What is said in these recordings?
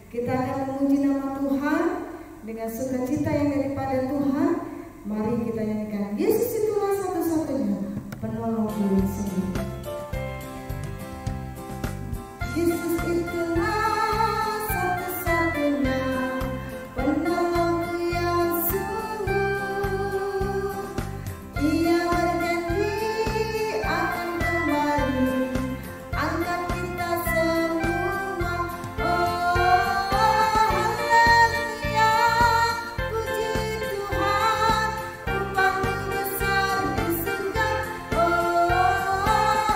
Kita akan memuji nama Tuhan dengan sukacita yang daripada Tuhan. Mari kita nyanyikan Yesus itulah satu-satunya penolong diri sendiri. Yesus itulah satu-satunya penolongku yang sungguh. Ia berjanji akan kembali angkat kita semua. Oh haleluya, puji Tuhan, upahmu besar di surga. Oh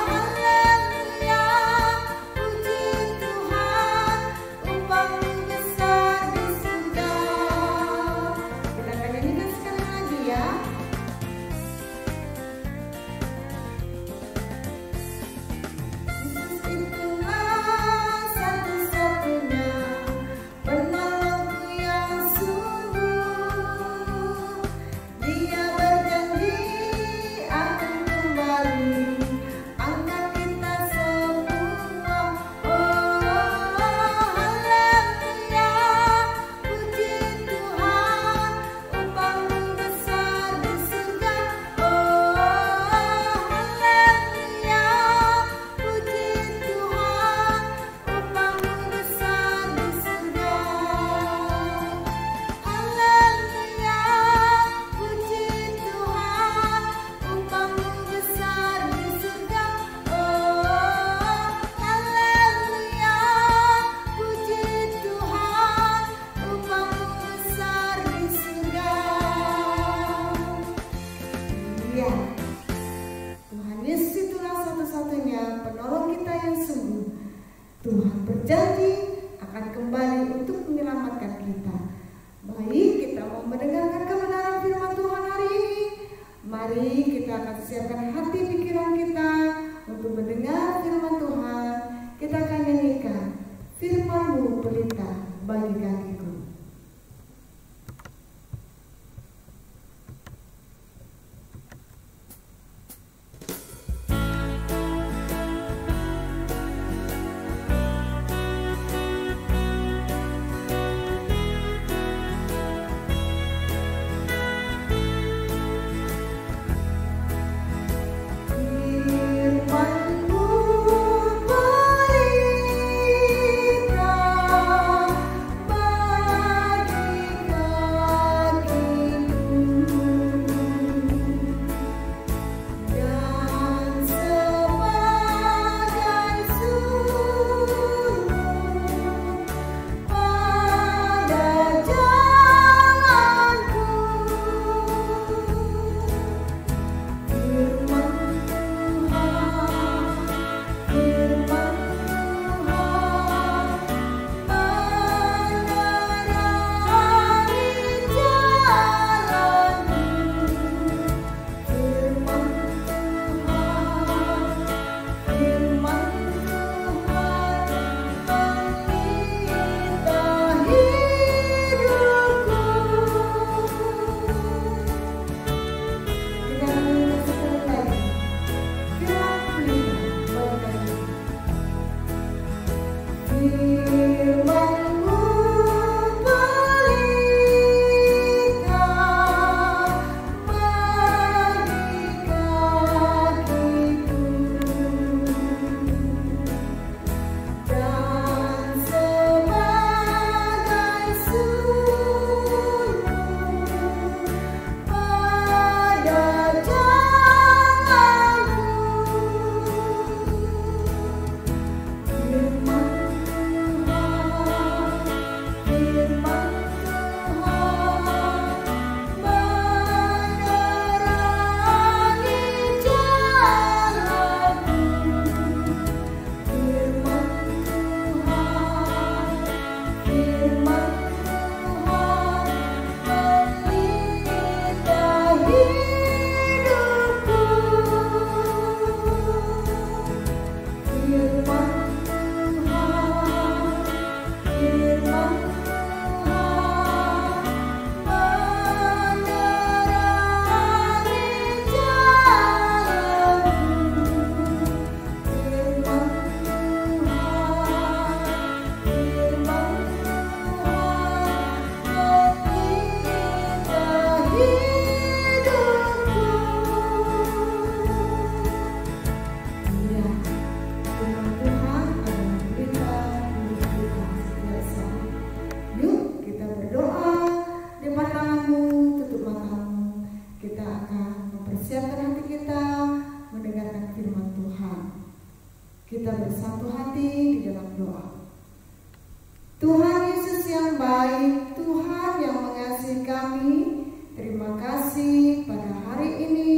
kami. Terima kasih pada hari ini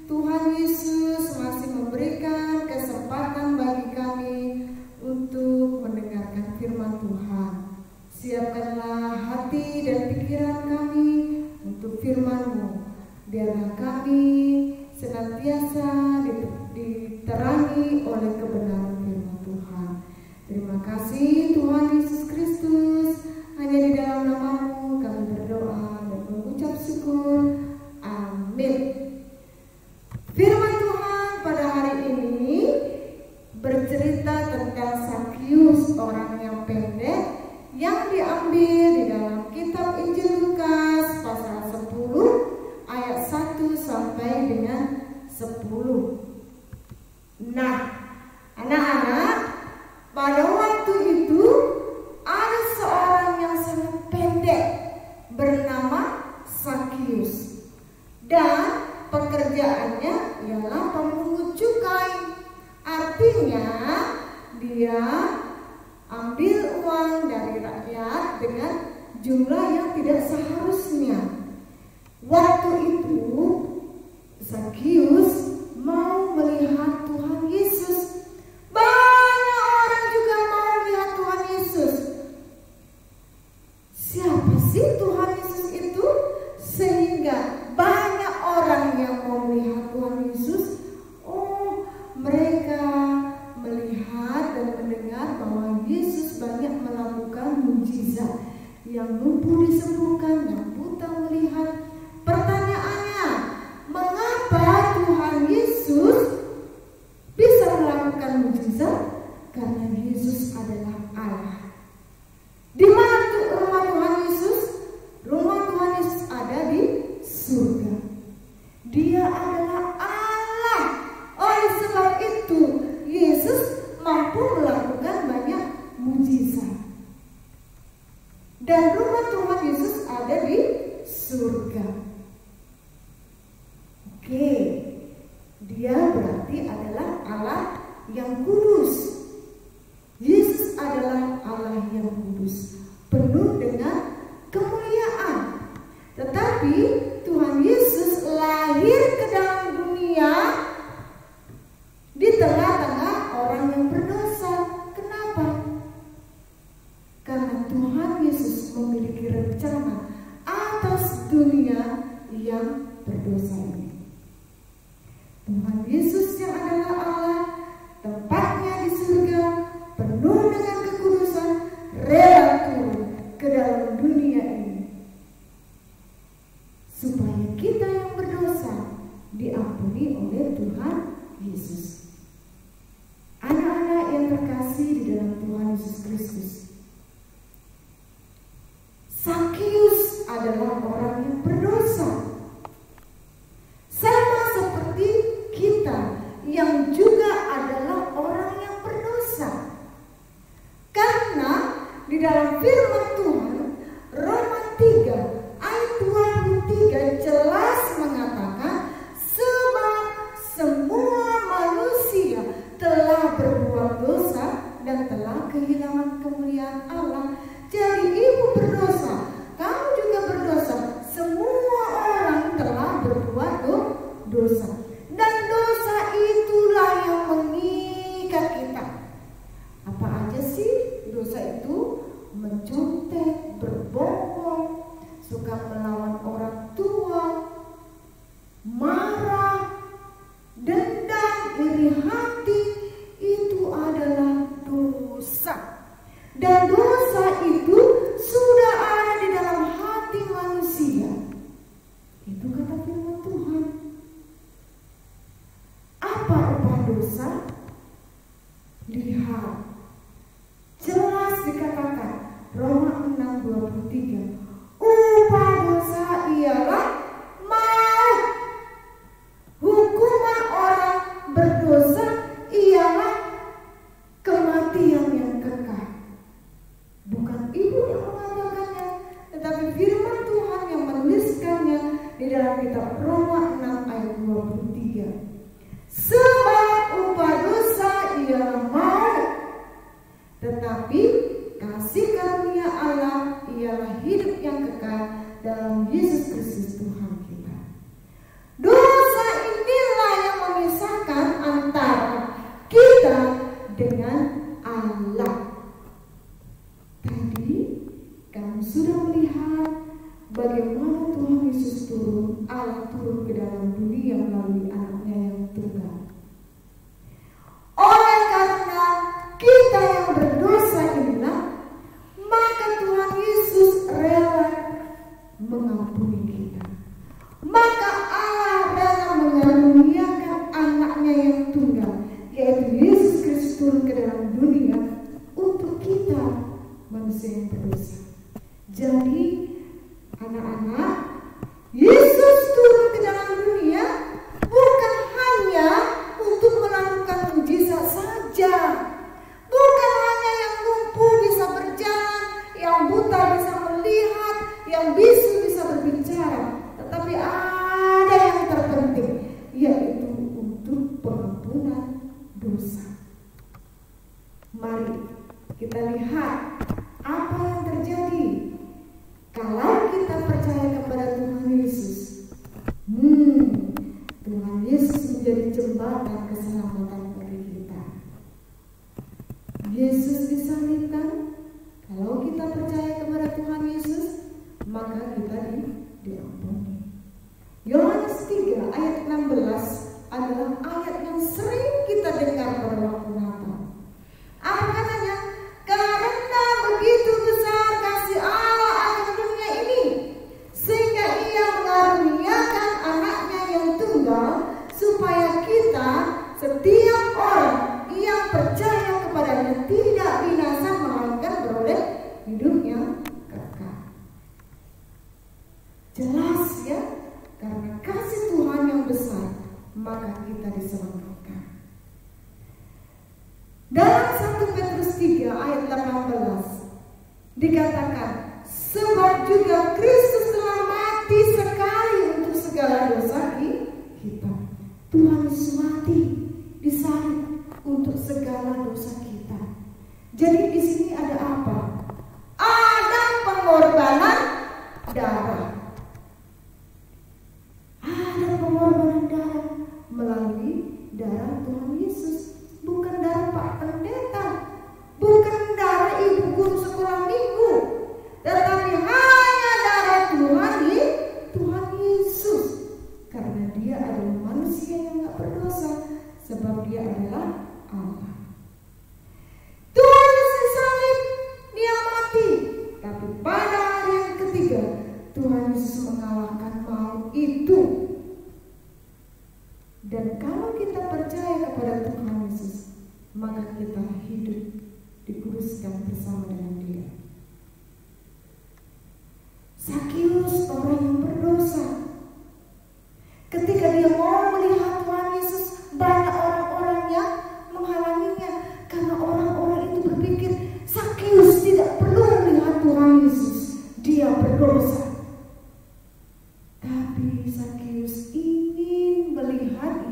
Tuhan Yesus masih memberikan kesempatan bagi kami untuk mendengarkan firman Tuhan. Siapkanlah hati dan pikiran kami untuk firman-Mu. Biarlah kami senantiasa diterangi oleh kebenaran firman Tuhan. Terima kasih Tuhan Yesus Kristus. Hanya di dalam nama-Mu kami berdoa dan mengucap syukur. Amin. Firman Tuhan pada hari ini bercerita tentang Zakius, orang yang pendek, yang diambil di dalam kitab Injil Lukas pasal 10 ayat 1 sampai dengan 10. Nah, anak-anak, pada waktu itu ada seorang yang sangat pendek bernama Zakius, dan pekerjaannya ialah pemungut cukai. Artinya dia ambil uang dari rakyat dengan jumlah yang tidak seharusnya. Waktu itu Zakius mau melihat Tuhan Yesus. Banyak orang juga mau melihat Tuhan Yesus. Siapa sih Tuhan Yesus itu sehingga banyak orang yang mau melihat Tuhan Yesus? Oh, mereka melihat dan mendengar bahwa Yesus banyak melakukan mujizat, yang lumpuh disembuhkan, yang buta melihat. Pertanyaannya, mengapa Tuhan Yesus bisa melakukan mujizat? Karena Yesus adalah Allah. Di mana rumah Tuhan Yesus? Rumah Tuhan Yesus ada di surga. Dia adalah Allah. Oleh sebab itu Yesus mampu melakukan banyak mujizat. Dan rumah Tuhan Yesus ada di surga. Oke, dia berarti adalah Allah yang kudus. Yesus adalah Allah yang kudus, penuh dengan kemuliaan. Tetapi Tuhan Yesus lahir ke dalam dunia di tengah-tengah orang yang berdosa. Kenapa? Karena Tuhan Yesus memiliki rencana atas dunia yang berdosa ini. Tuhan Yesus yang adalah Allah, tempatnya di surga, penuh dengan kekudusan, rela turun ke dalam dunia ini supaya kita yang berdosa diampuni oleh Tuhan Yesus. Anak-anak yang terkasih di dalam Tuhan Yesus Kristus, Zakius adalah orang yang berdosa, sama seperti kita yang juga adalah orang yang berdosa. Karena di dalam firman Tuhan Roma 3 ayat 23 jelas mengatakan, sebab semua manusia telah berbuat dosa dan telah kehilangan kemuliaan Allah. Jadi ibu berdosa, kamu juga berdosa. Semua orang telah berbuat dosa. Dan dosa itulah yang mengikat kita. Apa aja sih dosa itu? Mencontek, berbohong, suka melawan orang tua, marah, dendam, iri hati, itu adalah dosa. Dan dosa itu sudah ada di dalam hati manusia. Itu kata firman Tuhan. Apa upah dosa? Lihat, jelas dikatakan Roma 6:23, upah dosa ialah maut. Hukuman orang berdosa ialah kematian yang kekal. Bukan ibu yang mengatakannya, tetapi firman Tuhan yang menuliskannya di dalam kitab Roma 6 ayat 23. Sebab upah dosa ialah maut, tetapi kasih karunia Allah ialah hidup yang kekal dalam Yesus Tuhan Yesus turun, Allah turun ke dalam dunia melalui anaknya yang tunggal. Oleh karena kita yang berdosa inilah, maka Tuhan Yesus rela mengampuni kita. Maka Allah rela mengaruniakan anaknya yang tunggal, yaitu Yesus Kristus turun ke dalam dunia untuk kita manusia yang berdosa. Jadi anak-anak, Yesus turun ke dalam dunia bukan hanya untuk melakukan mujizat saja, bukan hanya yang lumpuh bisa berjalan, yang buta bisa melihat, yang bisu bisa berbicara, tetapi ada yang terpenting, yaitu untuk pengampunan dosa. Mari kita lihat apa yang terjadi kalau kita percaya kepada Tuhan Yesus. Tuhan Yesus menjadi jembatan keselamatan bagi kita. Yesus disalibkan. Kalau kita percaya kepada Tuhan Yesus, maka kita diampuni. Yohanes 3 ayat 16 adalah ayat yang sering kita dengar pada waktu Natal. Apa katanya? Karena begitu besar kasih Allah akan dunia ini, sehingga Ia mengaruniakan anaknya yang tunggal, supaya kita setiap orang yang percaya kepadanya tidak binasa, melainkan beroleh hidup yang kekal. Jelas ya, karena kasih Tuhan yang besar, maka kita diselamatkan. Dalam 1 Petrus 3 ayat 18 dikatakan, sebab juga Kristus telah mati sekali untuk segala dosa kita. Tuhan Yesus mati disalib untuk segala dosa kita. Jadi di sini ada apa? Ada pengorbanan darah. Ada pengorbanan darah melalui darah Tuhan Yesus. Bukan darah Pak Pendeta, bukan darah ibu guru sekolah minggu, tetapi hanya darah Tuhan Yesus. Karena Dia adalah manusia yang gak berdosa, sebab Dia adalah Allah. Tuhan Yesus salib, Dia mati, tapi pada hari yang ketiga Tuhan Yesus mengalahkan maut itu. Dan kalau kita percaya kepada Tuhan Yesus, maka kita hidup dikuduskan bersama dengan Dia. Sakius, orang yang berdosa, ketika dia mau melihat Tuhan Yesus, banyak orang-orang yang menghalanginya, karena orang-orang itu berpikir Sakius tidak perlu melihat Tuhan Yesus, dia berdosa. Tapi Sakius ingin melihat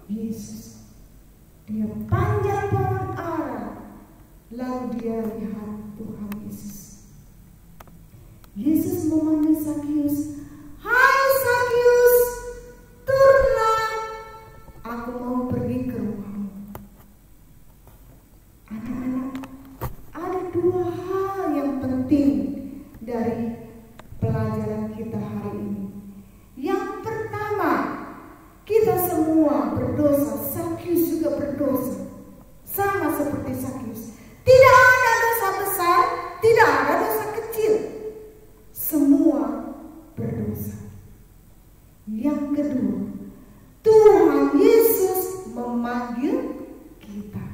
Yesus. Dia panjat pohon ara, lalu dia lihat Tuhan Yesus. Yesus memanggil Sakius, "Hai Sakius, turunlah, aku mau pergi ke rumahmu." Anak-anak, ada dua hal yang penting dari pelajaran kita hari ini. Yang pertama, kita semua berdosa. Sakius juga berdosa, sama seperti Sakius. Tidak ada dosa besar, tidak ada dosa kecil. Semua berdosa. Yang kedua, Tuhan Yesus memanggil kita.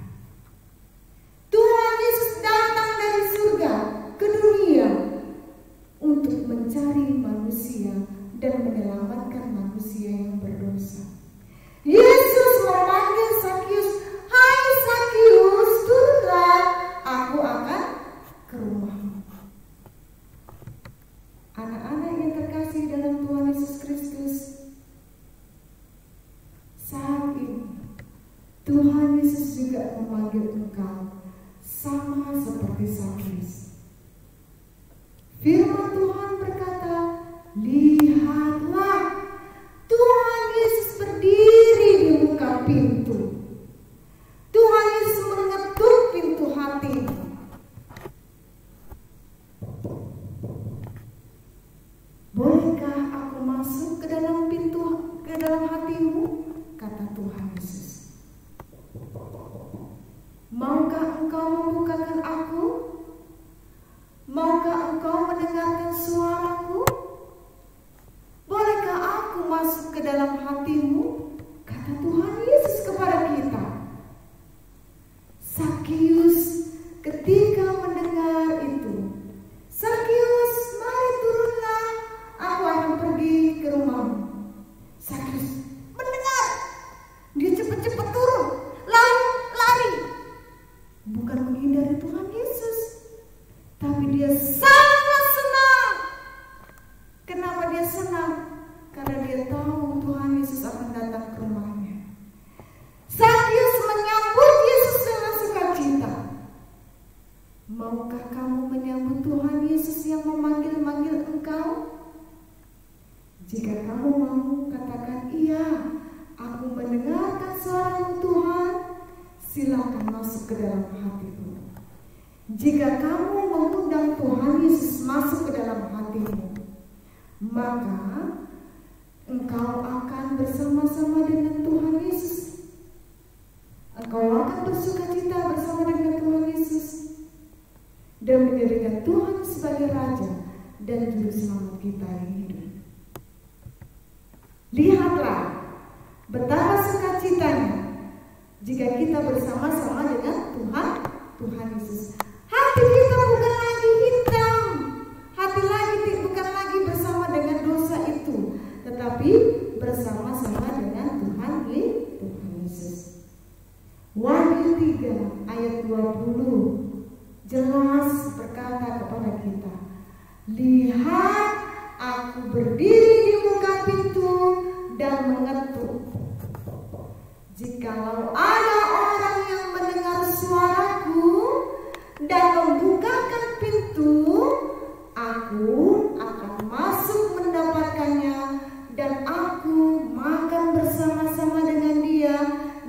Tuhan Yesus datang dari surga ke dunia untuk mencari manusia dan menyelamatkan manusia yang berdosa. Yesus memanggil Sakius, "Hai Sakius, turunlah, aku akan ke rumahmu." Anak-anak yang terkasih dalam Tuhan Yesus Kristus, saat ini Tuhan Yesus juga memanggil engkau sama seperti Sakius. Firman Tuhan berkata, "Lihatlah, Tuhan Yesus berdiri di muka pintu. Tuhan Yesus mengetuk pintu hatimu. Bolehkah masuk ke dalam ke dalam hatimu? Kata Tuhan Yesus. Maukah engkau membukakan aku? Maukah engkau mendengarkan suaraku? Bolehkah aku masuk ke dalam hatimu? Kata Tuhan Yesus kepada kita. Sakius ketika mendengar itu, Sakius, mari turunlah, aku akan pergi ke rumahmu. Sakius mendengar, dia cepat-cepat turun, lalu lari. Bukan menghindari Tuhan Yesus, tapi dia sangat senang. Kenapa dia senang? Karena dia tahu Tuhan Yesus akan datang ke rumahnya. Sakius menyambut Yesus dengan sukacita. Maukah kamu menyambut Tuhan Yesus yang memanggil-manggil engkau? Jika kamu mau, katakan, iya, aku mendengarkan suara-Mu Tuhan. Silakan masuk ke dalam hatiku. Jika kamu mengundang Tuhan Yesus masuk ke dalam hatimu, maka engkau akan bersama-sama dengan Tuhan Yesus. Engkau akan bersukacita bersama dengan Tuhan Yesus dan menjadikan Tuhan sebagai Raja dan Juru Selamat kita yang hidup. Lihatlah betapa sukacitanya jika kita bersama-sama dengan Tuhan Yesus. Hati kita bukan lagi hitam, bukan lagi bersama dengan dosa itu, tetapi bersama-sama dengan Tuhan Yesus. Wahyu 3 ayat 20 jelas berkata kepada kita, lihat, aku berdiri di muka pintu dan mengetuk. Jikalau ada orang yang mendengar suaraku dan membukakan pintu, aku akan masuk mendapatkannya dan aku makan bersama-sama dengan dia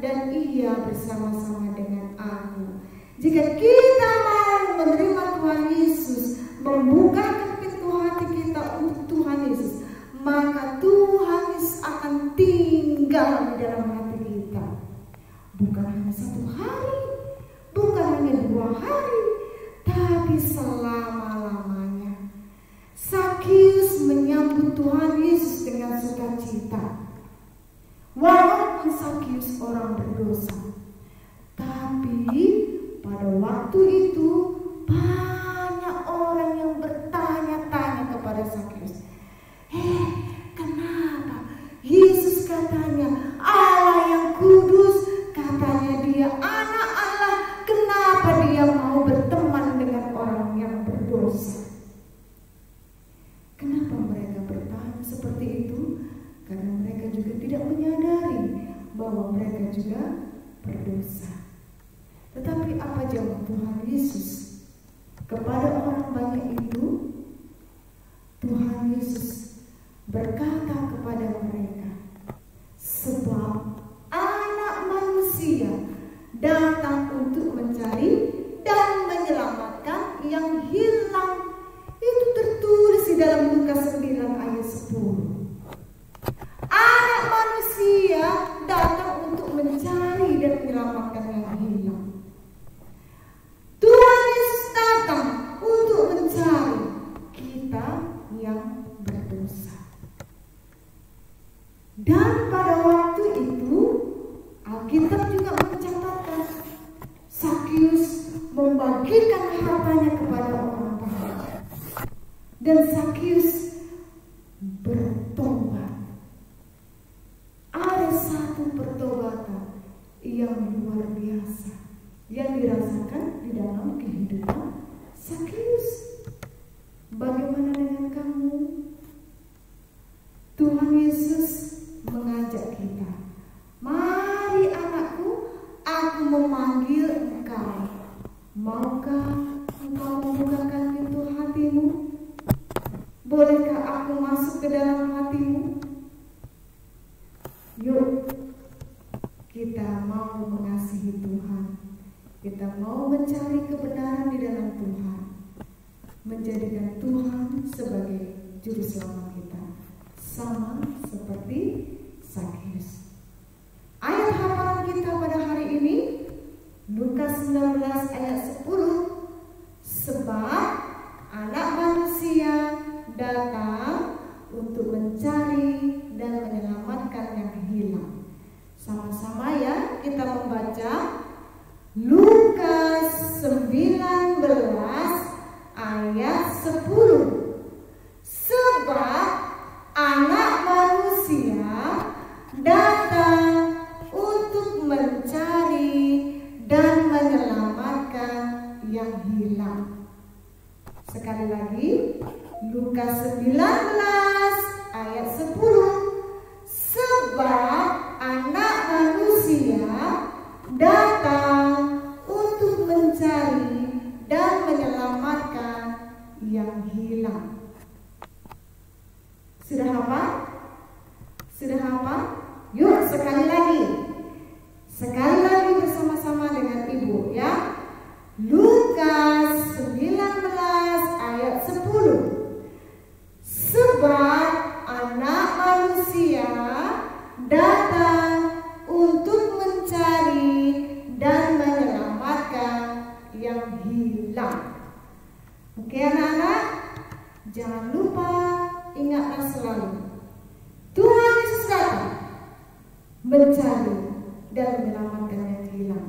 dan ia bersama-sama dengan aku. Jika kita mau menerima Tuhan Yesus, membukakan pintu hati kita untuk Tuhan Yesus, maka Tuhan Yesus akan tinggal di dalam hati kita. Bukan hanya 1 hari, bukan hanya 2 hari, tapi selama-lamanya. Sakius menyambut Tuhan Yesus dengan sukacita. Walaupun Sakius orang berdosa, tapi pada waktu itu banyak orang yang bertanya-tanya kepada Sakius. Kenapa? Yesus katanya Allah yang kudus, katanya dia anak Allah. Kenapa dia mau berteman dengan orang yang berdosa? Kenapa mereka bertanya seperti itu? Karena mereka juga tidak menyadari bahwa mereka juga berdosa. Tetapi apa jawab Tuhan Yesus kepada orang banyak itu? Tuhan Yesus berkata kepada mereka, sebab Anak Manusia datang untuk mencari dan menyelamatkan yang hilang. Itu tertulis di dalam Lukas 9 ayat 10. Anak Manusia datang untuk mencari dan menyelamatkan yang hilang. Tuhan Yesus datang untuk mencari kita yang berdosa. Dan pada waktu itu Alkitab juga mencatatkan Sakius membagikan hartanya kepada orang kaya. Dan Sakius bertobat. Ada satu pertobatan yang luar biasa yang dirasakan di dalam kehidupan Sakius. Bagaimana dengan kamu? Tuhan Yesus mengajak kita, mari anakku, aku memanggil engkau. Maukah engkau membukakan pintu hatimu? Bolehkah aku masuk ke dalam hatimu? Yuk, kita mau mengasihi Tuhan. Kita mau mencari kebenaran di dalam Tuhan, menjadikan Tuhan sebagai juru selamat kita. sama seperti Zakheus. Ayat hafalan kita pada hari ini Lukas 19 ayat 10. Sebab Anak Manusia datang untuk mencari dan menyelamatkan yang hilang. Sama-sama ya kita membaca Lukas 19 ayat 10. Sebab Anak Manusia datang untuk mencari dan menyelamatkan yang hilang. Sekali lagi, Lukas 19 ayat 10. Sebab Anak Manusia datang untuk mencari dan menyelamatkan yang hilang. Sudah hafal? Sudah hafal? Yuk sekali lagi. Sekali lagi bersama-sama dengan Ibu ya. Lukas 19 ayat 10. Sebab Anak Manusia datang untuk mencari dan menyelamatkan yang hilang. Oke anak-anak, jangan lupa ingatlah selalu Tuhan Yesus datang mencari dan menyelamatkan yang hilang.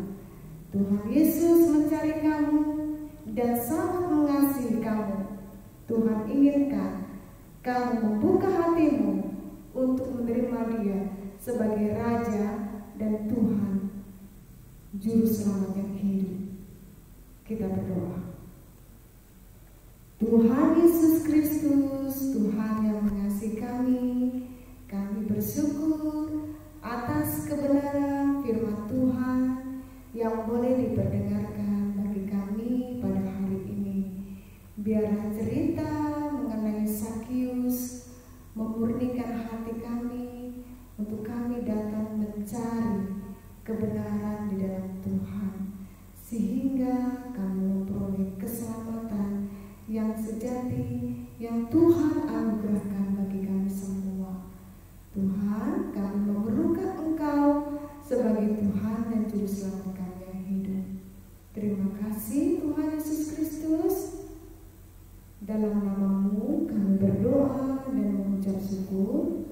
Tuhan Yesus mencari kamu dan sangat mengasihi kamu. Tuhan inginkan kamu membuka hatimu untuk menerima Dia sebagai Raja dan Tuhan, Juru Selamat yang hidup. Kita berdoa. Tuhan Yesus Kristus, Tuhan yang mengasihi kami bersyukur atas kebenaran firman Tuhan yang boleh diperdengarkan bagi kami pada hari ini. Biarlah cerita mengenai Zakheus memurnikan hati kami untuk kami datang mencari kebenaran di dalam Tuhan, sehingga kami memperoleh keselamatan yang sejati yang Tuhan anugerahkan bagi kami semua. Tuhan, kami memerlukan Engkau sebagai Tuhan dan Juru Selamat kami yang hidup. Terima kasih Tuhan Yesus Kristus. Dalam nama-Mu kami berdoa dan mengucap syukur.